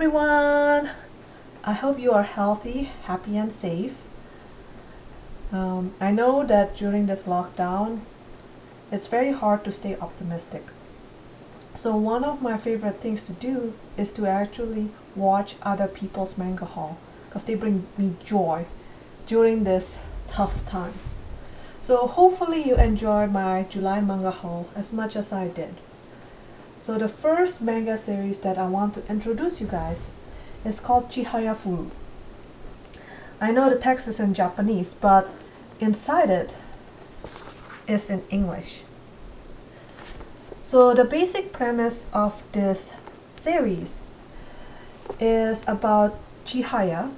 everyone! I hope you are healthy, happy and safe. I know that during this lockdown, it's very hard to stay optimistic. So one of my favorite things to do is to actually watch other people's manga haul because they bring me joy during this tough time. So hopefully you enjoyed my July manga haul as much as I did. So the first manga series that I want to introduce you guys is called Chihayafuru. I know the text is in Japanese, but inside it is in English. So the basic premise of this series is about Chihaya,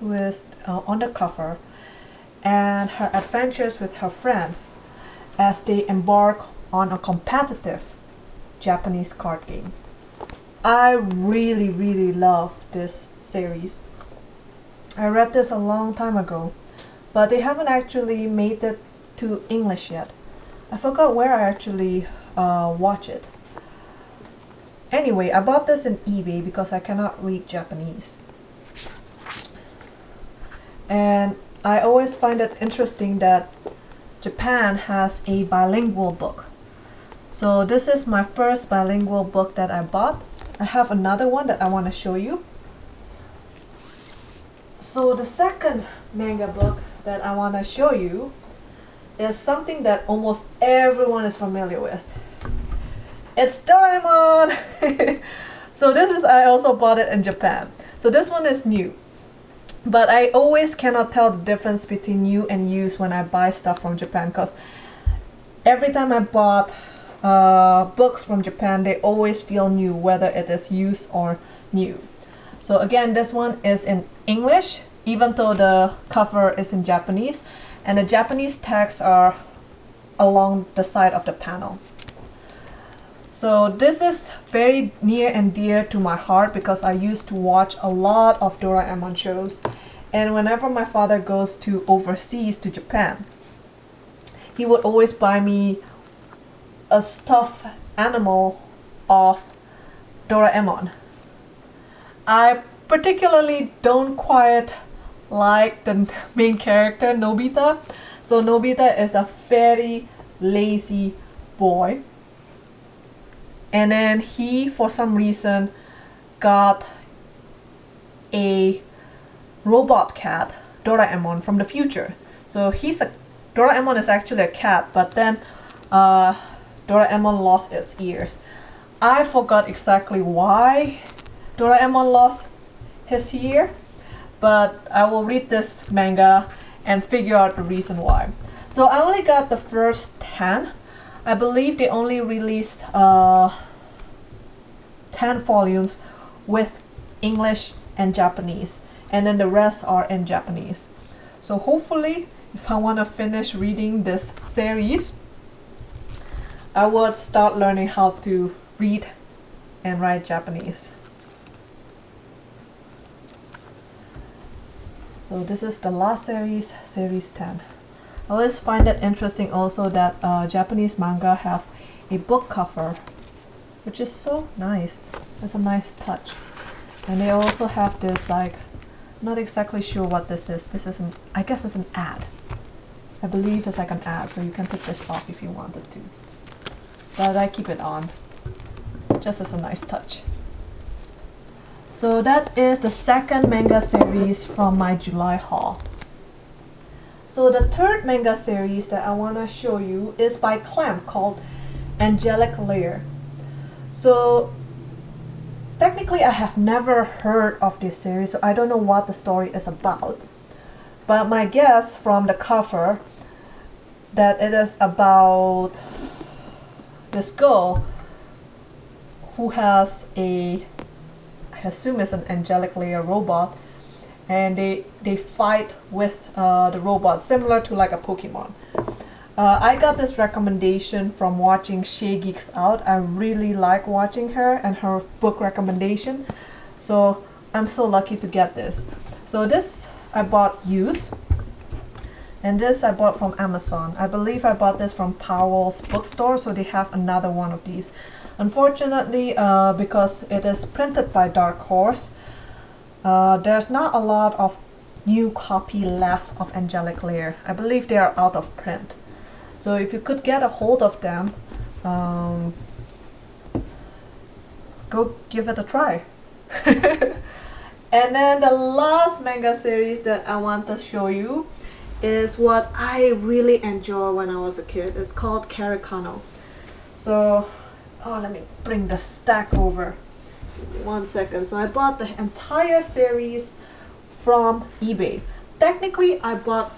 who is on the cover, and her adventures with her friends as they embark on a competitive Japanese card game. I really love this series. I read this a long time ago, but they haven't actually made it to English yet. I forgot where I actually watch it. Anyway, I bought this in eBay because I cannot read Japanese. And I always find it interesting that Japan has a bilingual book. So this is my first bilingual book that I bought. I have another one that I want to show you. So the second manga book that I want to show you is something that almost everyone is familiar with. It's Doraemon! So I also bought it in Japan. So this one is new. But I always cannot tell the difference between new and used when I buy stuff from Japan, because every time I bought books from Japan, they always feel new, whether it is used or new. So again, this one is in English, even though the cover is in Japanese, and the Japanese texts are along the side of the panel. So this is very near and dear to my heart because I used to watch a lot of Doraemon shows, and whenever my father goes to overseas to Japan, he would always buy me a stuffed animal of Doraemon. I particularly don't quite like the main character, Nobita. So Nobita is a very lazy boy. And then he, for some reason, got a robot cat, Doraemon, from the future. So Doraemon is actually a cat, but then Doraemon lost its ears. I forgot exactly why Doraemon lost his ear, but I will read this manga and figure out the reason why. So I only got the first 10. I believe they only released 10 volumes with English and Japanese, and then the rest are in Japanese. So hopefully, if I want to finish reading this series, I would start learning how to read and write Japanese. So this is the last series, series 10. I always find it interesting also that Japanese manga have a book cover, which is so nice. It's a nice touch. And they also have this, like, not exactly sure what this is. This is I guess it's an ad. I believe it's like an ad, so you can take this off if you wanted to. But I keep it on, just as a nice touch. So that is the second manga series from my July haul. So the third manga series that I want to show you is by Clamp, called Angelic Layer. So technically I have never heard of this series, so I don't know what the story is about. But my guess from the cover that it is about this girl who has I assume it's an angelic layer robot, and they fight with the robot, similar to like a Pokemon. I got this recommendation from watching Shay Geeks Out. I really like watching her and her book recommendation, so I'm so lucky to get this. So this I bought used, and this I bought from Amazon. I believe I bought this from Powell's bookstore, so they have another one of these. Unfortunately, because it is printed by Dark Horse, there's not a lot of new copy left of Angelic Layer. I believe they are out of print. So if you could get a hold of them, go give it a try. And then the last manga series that I want to show you is what I really enjoyed when I was a kid. It's called Karikano. So, let me bring the stack over. Give me 1 second. So I bought the entire series from eBay. Technically, I bought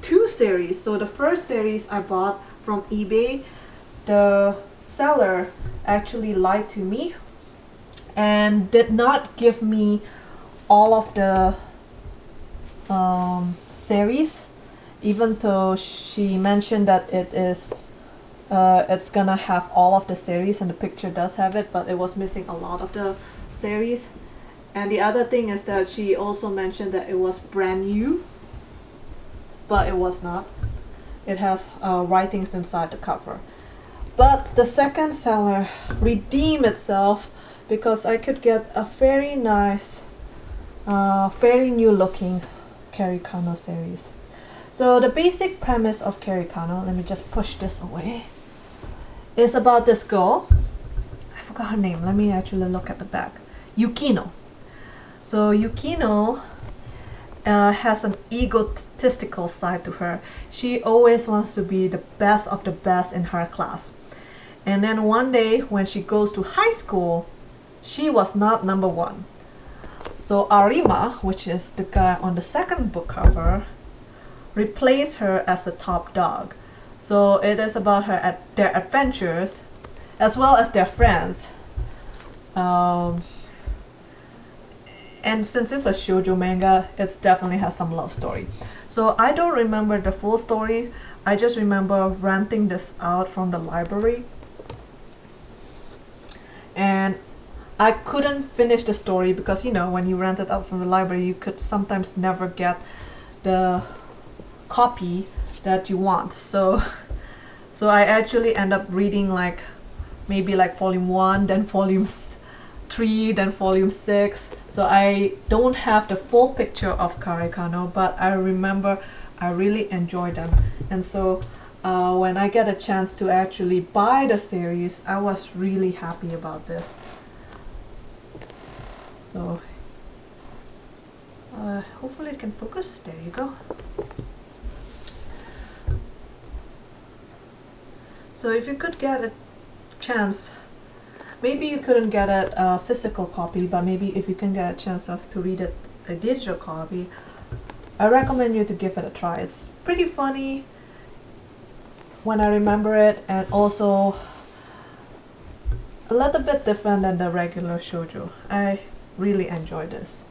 2 series. So the first series I bought from eBay, the seller actually lied to me and did not give me all of the series, even though she mentioned that it's gonna have all of the series, and the picture does have it, but it was missing a lot of the series. And the other thing is that she also mentioned that it was brand new, but it was not. It has writings inside the cover. But the second seller redeemed itself because I could get a very nice, very new looking Karikano series. So the basic premise of Karikano, let me just push this away, is about this girl. I forgot her name. Let me actually look at the back. Yukino. So Yukino has an egotistical side to her. She always wants to be the best of the best in her class. And then one day when she goes to high school, she was not number 1. So Arima, which is the guy on the second book cover, replaced her as the top dog. So it is about their adventures as well as their friends. And since it's a shoujo manga, it definitely has some love story. So I don't remember the full story. I just remember renting this out from the library. And I couldn't finish the story because, you know, when you rent it out from the library, you could sometimes never get the copy that you want. So I actually end up reading maybe volume 1, then volume 3, then volume 6. So I don't have the full picture of Karikano, but I remember I really enjoyed them. And so when I get a chance to actually buy the series, I was really happy about this. So hopefully it can focus. There you go. So if you could get a chance, maybe you couldn't get a physical copy, but maybe if you can get a chance to read it, a digital copy, I recommend you to give it a try. It's pretty funny when I remember it, and also a little bit different than the regular shoujo. I really enjoy this.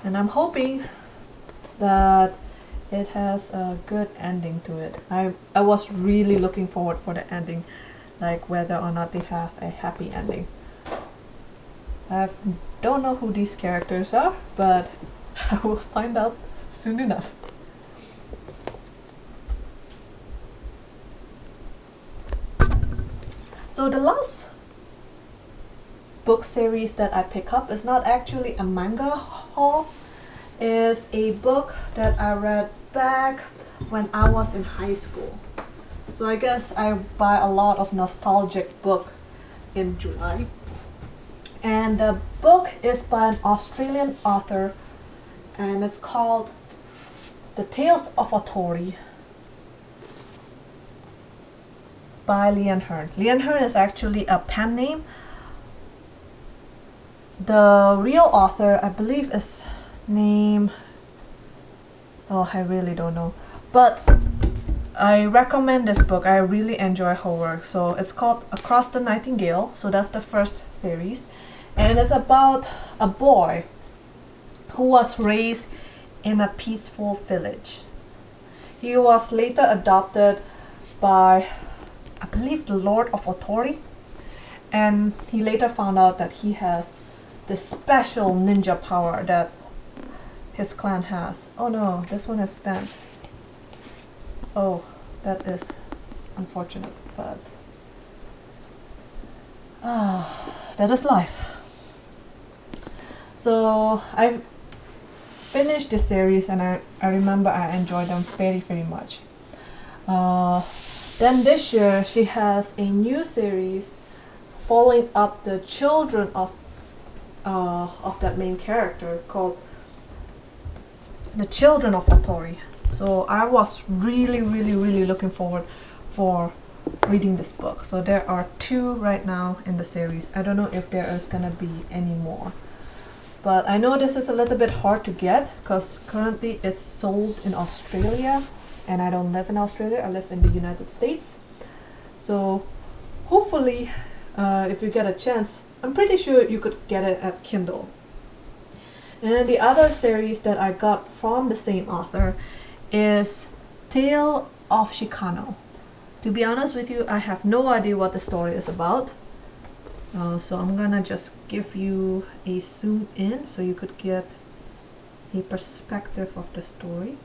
And I'm hoping that it has a good ending to it. I was really looking forward for the ending, like whether or not they have a happy ending. I don't know who these characters are, but I will find out soon enough. So the last book series that I pick up is not actually a manga haul. It's a book that I read back when I was in high school. So I guess I buy a lot of nostalgic book in July. And the book is by an Australian author, and it's called The Tales of Otori by Lian Hearn. Lian Hearn is actually a pen name. The real author, I believe, is named... oh, I really don't know. But I recommend this book. I really enjoy her work. So it's called Across the Nightingale. So that's the first series. And it's about a boy who was raised in a peaceful village. He was later adopted by, I believe, the Lord of Otori. And he later found out that he has this special ninja power that his clan has. Oh no, this one is bent. Oh, that is unfortunate, but that is life. So I finished this series, and I remember I enjoyed them very, very much. Then this year she has a new series following up the children of that main character called The Children of Otori. So I was really, really, really looking forward for reading this book. So there are 2 right now in the series. I don't know if there is gonna be any more. But I know this is a little bit hard to get because currently it's sold in Australia, and I don't live in Australia, I live in the United States. So hopefully, if you get a chance, I'm pretty sure you could get it at Kindle. And the other series that I got from the same author is Tale of Shikanoko. To be honest with you, I have no idea what the story is about. So I'm gonna just give you a zoom in so you could get a perspective of the story.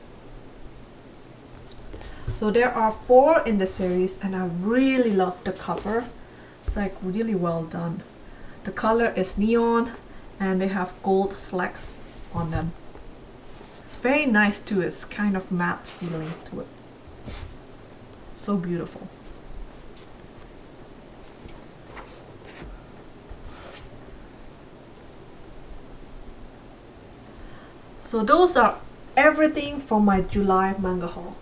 So there are 4 in the series, and I really love the cover. It's like really well done. The color is neon, and they have gold flecks on them. It's very nice too. It's kind of matte feeling to it. So beautiful. So those are everything from my July manga haul.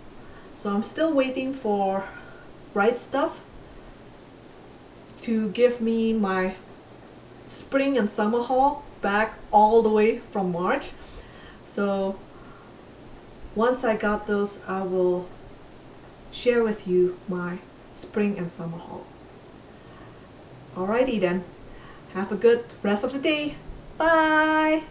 So I'm still waiting for Right Stuff to give me my spring and summer haul back all the way from March. So once I got those, I will share with you my spring and summer haul. Alrighty then. Have a good rest of the day. Bye!